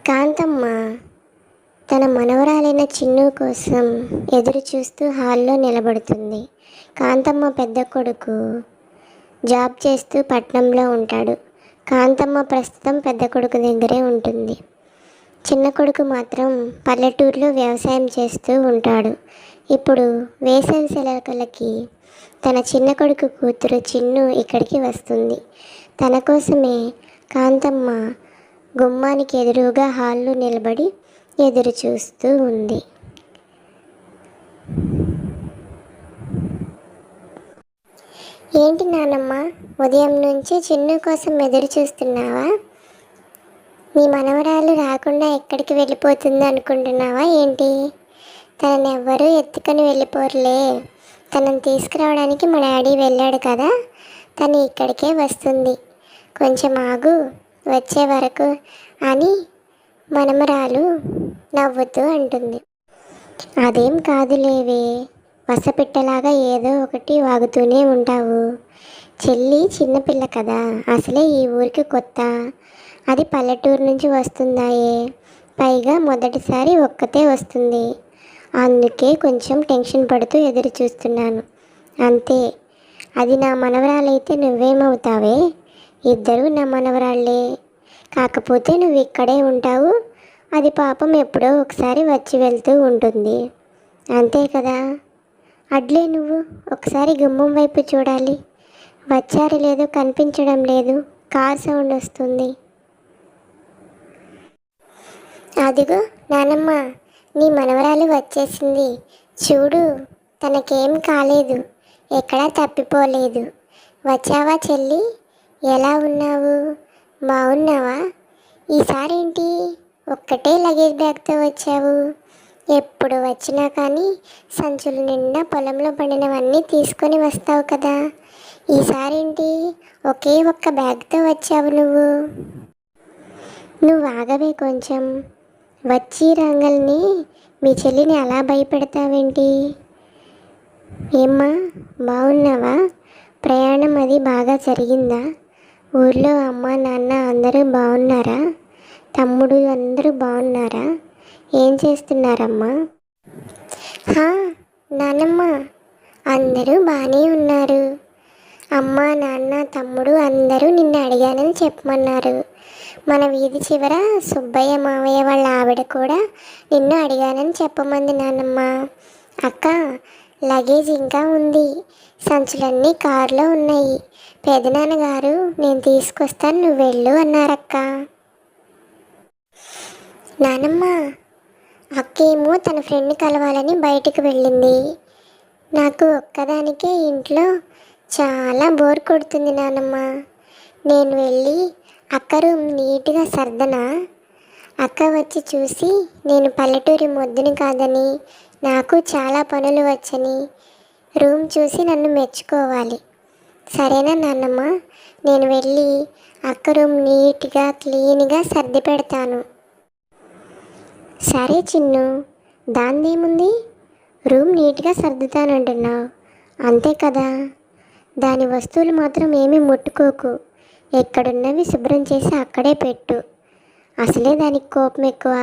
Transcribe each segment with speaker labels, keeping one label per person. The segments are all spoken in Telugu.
Speaker 1: కాంతమ్మ తన మనవరాలైన చిన్ను కోసం ఎదురు చూస్తూ హాల్లో నిలబడుతుంది. కాంతమ్మ పెద్ద కొడుకు జాబ్ చేస్తూ పట్నంలో ఉంటాడు. కాంతమ్మ ప్రస్తుతం పెద్ద కొడుకు దగ్గరే ఉంటుంది. చిన్న కొడుకు మాత్రం పల్లెటూరులో వ్యవసాయం చేస్తూ ఉంటాడు. ఇప్పుడు వేసవి సెలవులకి తన చిన్న కొడుకు కూతురు చిన్ను ఇక్కడికి వస్తుంది. తన కోసమే కాంతమ్మ గుమ్మానికి ఎదురుగా హాల్లో నిలబడి ఎదురు చూస్తూ ఉంది. ఏంటి నానమ్మ, ఉదయం నుంచి చిన్ను కోసం ఎదురు చూస్తున్నావా? మీ మనవరాలు రాకుండా ఎక్కడికి వెళ్ళిపోతుంది అనుకుంటున్నావా ఏంటి? తనని ఎవ్వరూ ఎత్తుకొని వెళ్ళిపోరులే. తనని తీసుకురావడానికి మా డాడీ వెళ్ళాడు కదా, తను ఇక్కడికే వస్తుంది. కొంచెం ఆగు, వచ్చే వరకు అని మనమరాలు నవ్వుతూ అంటుంది. అదేం కాదులేవే, వసపిట్టలాగా ఏదో ఒకటి వాగుతూనే ఉంటావు. చెల్లి చిన్నపిల్ల కదా, అసలే ఈ ఊరికి కొత్త. అది పల్లెటూరు నుంచి వస్తుందాయే, పైగా మొదటిసారి ఒక్కతే వస్తుంది. అందుకే కొంచెం టెన్షన్ పడుతూ ఎదురు చూస్తున్నాను అంతే. అది నా మనవరాలైతే నువ్వేమవుతావే? ఇద్దరూ నా మనవరాళ్లే. కాకపోతే నువ్వు ఇక్కడే ఉంటావు, అది పాపం ఎప్పుడో ఒకసారి వచ్చి వెళ్తూ ఉంటుంది అంతే కదా. అడ్లే నువ్వు ఒకసారి గుమ్మం వైపు చూడాలి. వచ్చారు లేదో కనిపించడం లేదు, కార్ సౌండ్ వస్తుంది. అదిగో నానమ్మ, నీ మనవరాలు వచ్చేసింది చూడు. తనకేం కాలేదు, ఎక్కడా తప్పిపోలేదు. వచ్చావా చెల్లి? ఎలా ఉన్నావు? బాగున్నావా? ఈసారేంటి ఒక్కటే లగేజ్ బ్యాగ్తో వచ్చావు? ఎప్పుడు వచ్చినా కానీ సంచులు నిండా పొలంలో పండినవన్నీ తీసుకొని వస్తావు కదా, ఈసారేంటి ఒకే ఒక్క బ్యాగ్తో వచ్చావు నువ్వు ఆగవే కొంచెం. వచ్చి రంగల్ని మీ చెల్లిని అలా భయపెడతావేంటి? ఏమ్మా, బాగున్నావా? ప్రయాణం అది బాగా జరిగిందా? ఊర్లో అమ్మ నాన్న అందరూ బాగున్నారా? తమ్ముడు అందరూ బాగున్నారా? ఏం చేస్తున్నారమ్మా? నానమ్మ, అందరూ బాగానే ఉన్నారు. అమ్మ నాన్న తమ్ముడు అందరూ నిన్ను అడిగానని చెప్పమన్నారు. మన వీధి చివర సుబ్బయ్య మావయ్య వాళ్ళ ఆవిడ కూడా నిన్ను అడిగానని చెప్పమంది నానమ్మ. అక్క, లగేజ్ ఇంకా ఉంది, సంచులన్నీ కారులో ఉన్నాయి. పెదనాన్నగారు నేను తీసుకొస్తాను, నువ్వు వెళ్ళు అన్నారక్క. నానమ్మ, అక్కేమో తన ఫ్రెండ్ కలవాలని బయటికి వెళ్ళింది. నాకు ఒక్కదానికే ఇంట్లో చాలా బోర్ కొడుతుంది నానమ్మ. నేను వెళ్ళి అక్క రూమ్ నీట్గా సర్దనా? అక్క వచ్చి చూసి నేను పల్లెటూరి మొద్దుని కాదని, నాకు చాలా పనులు వచ్చని రూమ్ చూసి నన్ను మెచ్చుకోవాలి. సరేనా నాన్నమ్మ? నేను వెళ్ళి అక్క రూమ్ నీట్గా క్లీన్గా సర్ది పెడతాను. సరే చిన్ను, దాందేముంది? రూమ్ నీట్గా సర్దుతానంటున్నావు అంతే కదా. దాని వస్తువులు మాత్రం ఏమీ ముట్టుకోకు. ఎక్కడున్నవి శుభ్రం చేసి అక్కడే పెట్టు. అసలే దానికి కోపం ఎక్కువ,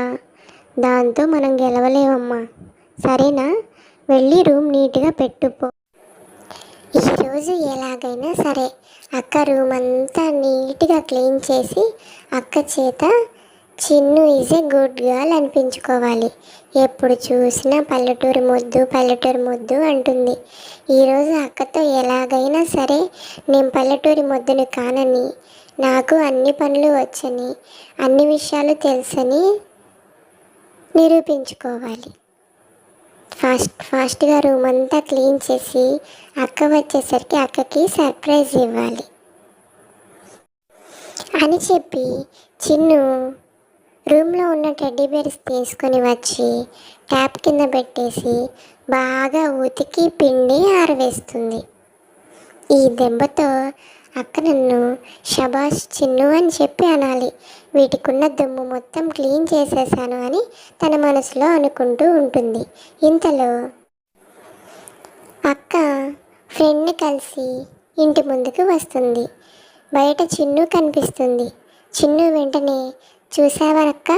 Speaker 1: దాంతో మనం గెలవలేమమ్మా. సరేనా? వెళ్ళి రూమ్ నీట్గా పెట్టుపో. ఈరోజు ఎలాగైనా సరే అక్క రూమ్ అంతా నీట్గా క్లీన్ చేసి అక్క చేత Chinnu is a good girl అనిపించుకోవాలి. ఎప్పుడు చూసినా పల్లెటూరు మొద్దు అంటుంది. ఈరోజు అక్కతో ఎలాగైనా సరే నేను పల్లెటూరి మొద్దుని కానని, నాకు అన్ని పనులు వచ్చని, అన్ని విషయాలు తెలుసని నిరూపించుకోవాలి. ఫాస్ట్గా రూమ్ అంతా క్లీన్ చేసి అక్క వచ్చేసరికి అక్కకి సర్ప్రైజ్ ఇవ్వాలి అని చెప్పి చిన్ను రూమ్లో ఉన్న టెడ్డీ బేర్స్ తీసుకొని వచ్చి ట్యాప్ కింద పెట్టేసి బాగా ఉతికి పిండి ఆరవేస్తుంది. ఈ దెబ్బతో అక్క నన్ను షబాష్ చిన్ను అని చెప్పి అనాలి. వీటికున్న దుమ్ము మొత్తం క్లీన్ చేసేసాను అని తన మనసులో అనుకుంటూ ఉంటుంది. ఇంతలో అక్క ఫ్రెండ్ని కలిసి ఇంటి ముందుకు వస్తుంది. బయట చిన్ను కనిపిస్తుంది. చిన్ను వెంటనే చూసావక్క,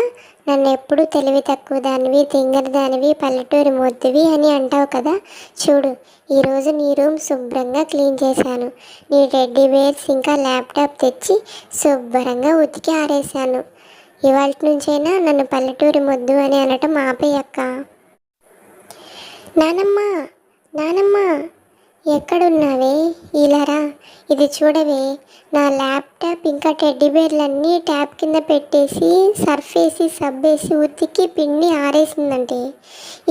Speaker 1: నన్ను ఎప్పుడు తెలివి తక్కువ దానివి, తింగరి దానివి, పల్లెటూరి మొద్దువి అని అంటావు కదా. చూడు, ఈరోజు నీ రూమ్ శుభ్రంగా క్లీన్ చేశాను. నీ టెడ్డీ బేర్స్ ఇంకా ల్యాప్టాప్ తెచ్చి శుభ్రంగా ఉతికి ఆరేశాను. ఇవాళ నుంచైనా నన్ను పల్లెటూరి మొద్దు అని అనటం ఆపేయక్క. నానమ్మ, నానమ్మ, ఎక్కడున్నావే? ఇలారా, ఇది చూడవే. నా ల్యాప్టాప్ ఇంకా టెడ్డీ బేర్లన్నీ ట్యాప్ కింద పెట్టేసి సర్ఫ్ వేసి సబ్బు వేసి ఉతికి పిండి ఆరేసిందంటే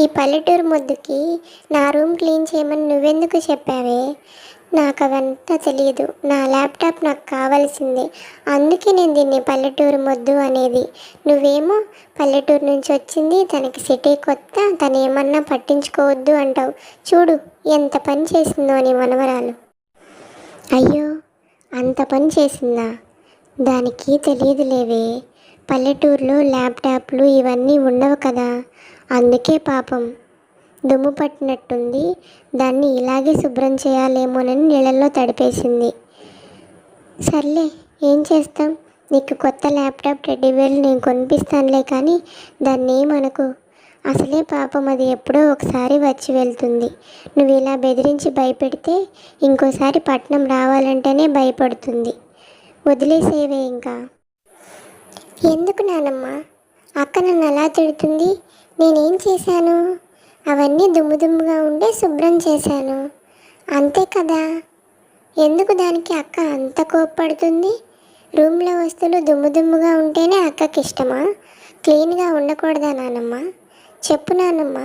Speaker 1: ఈ పల్లెటూరు మొద్దుకి నా రూమ్ క్లీన్ చేయమని నువ్వెందుకు చెప్పావే? నాకు అవంతా తెలియదు. నా ల్యాప్టాప్ నాకు కావాల్సిందే, అందుకే నేను దీన్ని పల్లెటూరు మొద్దు అనేది. నువ్వేమో పల్లెటూరు నుంచి వచ్చింది, తనకి సిటీ కొత్త, తను ఏమన్నా పట్టించుకోవద్దు అంటావు. చూడు ఎంత పని చేసిందో అని మనవరాలు. అయ్యో, అంత పని చేసిందా? దానికి తెలియదులేవే. పల్లెటూరులో ల్యాప్టాప్లు ఇవన్నీ ఉండవు కదా, అందుకే పాపం దుమ్ము పట్టినట్టుంది. దాన్ని ఇలాగే శుభ్రం చేయాలేమోనని నీళ్ళల్లో తడిపేసింది. సర్లే, ఏం చేస్తాం. నీకు కొత్త ల్యాప్టాప్ టెడ్డీబేర్లు నేను కొనిపిస్తానులే, కానీ దాన్ని ఏమనకు. అసలే పాపం అది ఎప్పుడో ఒకసారి వచ్చి వెళ్తుంది. నువ్వు ఇలా బెదిరించి భయపెడితే ఇంకోసారి పట్నం రావాలంటేనే భయపడుతుంది. వదిలేసేవే ఇంకా. ఎందుకు నానమ్మ, అక్క నన్ను అలా తిడుతుంది? నేనేం చేశాను? అవన్నీ దుమ్ము దుమ్ముగా ఉండే శుభ్రం చేశాను, అంతే కదా. ఎందుకు దానికి అక్క అంత కోప్పడుతుంది? రూమ్లో వస్తువులు దుమ్ము దుమ్ముగా ఉంటేనే అక్కకి ఇష్టమా? క్లీన్గా ఉండకూడదా నానమ్మ? చెప్పు నానమ్మ.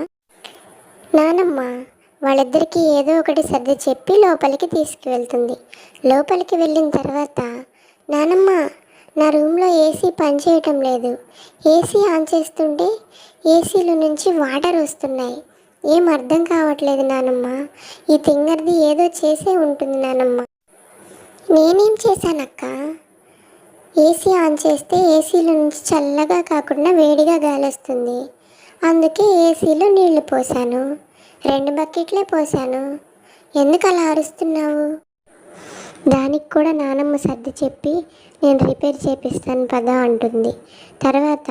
Speaker 1: నానమ్మ వాళ్ళిద్దరికీ ఏదో ఒకటి సర్ది చెప్పి లోపలికి తీసుకువెళ్తుంది. లోపలికి వెళ్ళిన తర్వాత, నానమ్మ, నా రూమ్లో ఏసీ పనిచేయటం లేదు. ఏసీ ఆన్ చేస్తుంటే ఏసీలో నుంచి వాటర్ వస్తున్నాయి. ఏం అర్థం కావట్లేదు నానమ్మ. ఈ తింగర్ది ఏదో చేసే ఉంటుంది నానమ్మ. నేనేం చేశానక్క? ఏసీ ఆన్ చేస్తే ఏసీలో నుంచి చల్లగా కాకుండా వేడిగా గాలి వస్తుంది. అందుకే ఏసీలో నీళ్లు పోసాను. 2 బకెట్లే పోసాను. ఎందుకు అలా అరుస్తున్నావు? దానికి కూడా నానమ్మ సర్ది చెప్పి నేను రిపేర్ చేపిస్తాను పదా అంటుంది. తర్వాత,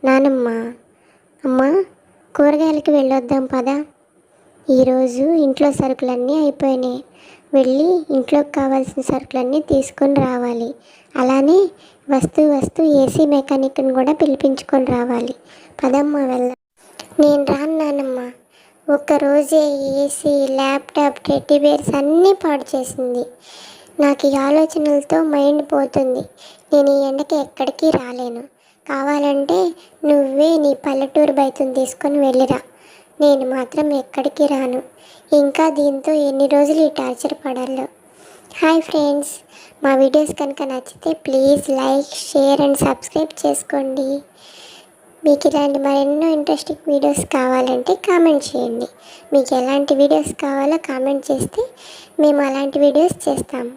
Speaker 1: నానమ్మ, అమ్మ, కూరగాయలకి వెళ్ళొద్దాం పదా. ఈరోజు ఇంట్లో సరుకులన్నీ అయిపోయినాయి. వెళ్ళి ఇంట్లోకి కావాల్సిన సరుకులన్నీ తీసుకొని రావాలి. అలానే వస్తూ ఏసీ మెకానిక్ని కూడా పిలిపించుకొని రావాలి. పదమ్మ వెళ్దాం. నేను రాను నానమ్మ. ఒక్కరోజే ఏసీ, ల్యాప్టాప్, టెడ్డీ బేర్స్ అన్నీ పాడు చేసింది. నాకు ఈ ఆలోచనలతో మైండ్ పోతుంది. నేను ఈ ఎండకి ఎక్కడికి రాలేను. కావాలంటే నువ్వే నీ పల్లెటూరు బయటను తీసుకొని వెళ్ళిరా. నేను మాత్రం ఎక్కడికి రాను. ఇంకా దీంతో ఎన్ని రోజులు ఈ టార్చర్ పడాలో. హాయ్ ఫ్రెండ్స్, మా వీడియోస్ కనుక నచ్చితే please like, share and subscribe చేసుకోండి. మీకు ఇలాంటి మరెన్నో ఇంట్రెస్టింగ్ వీడియోస్ కావాలంటే కామెంట్ చేయండి. మీకు ఎలాంటి వీడియోస్ కావాలో కామెంట్ చేస్తే మేము అలాంటి వీడియోస్ చేస్తాము.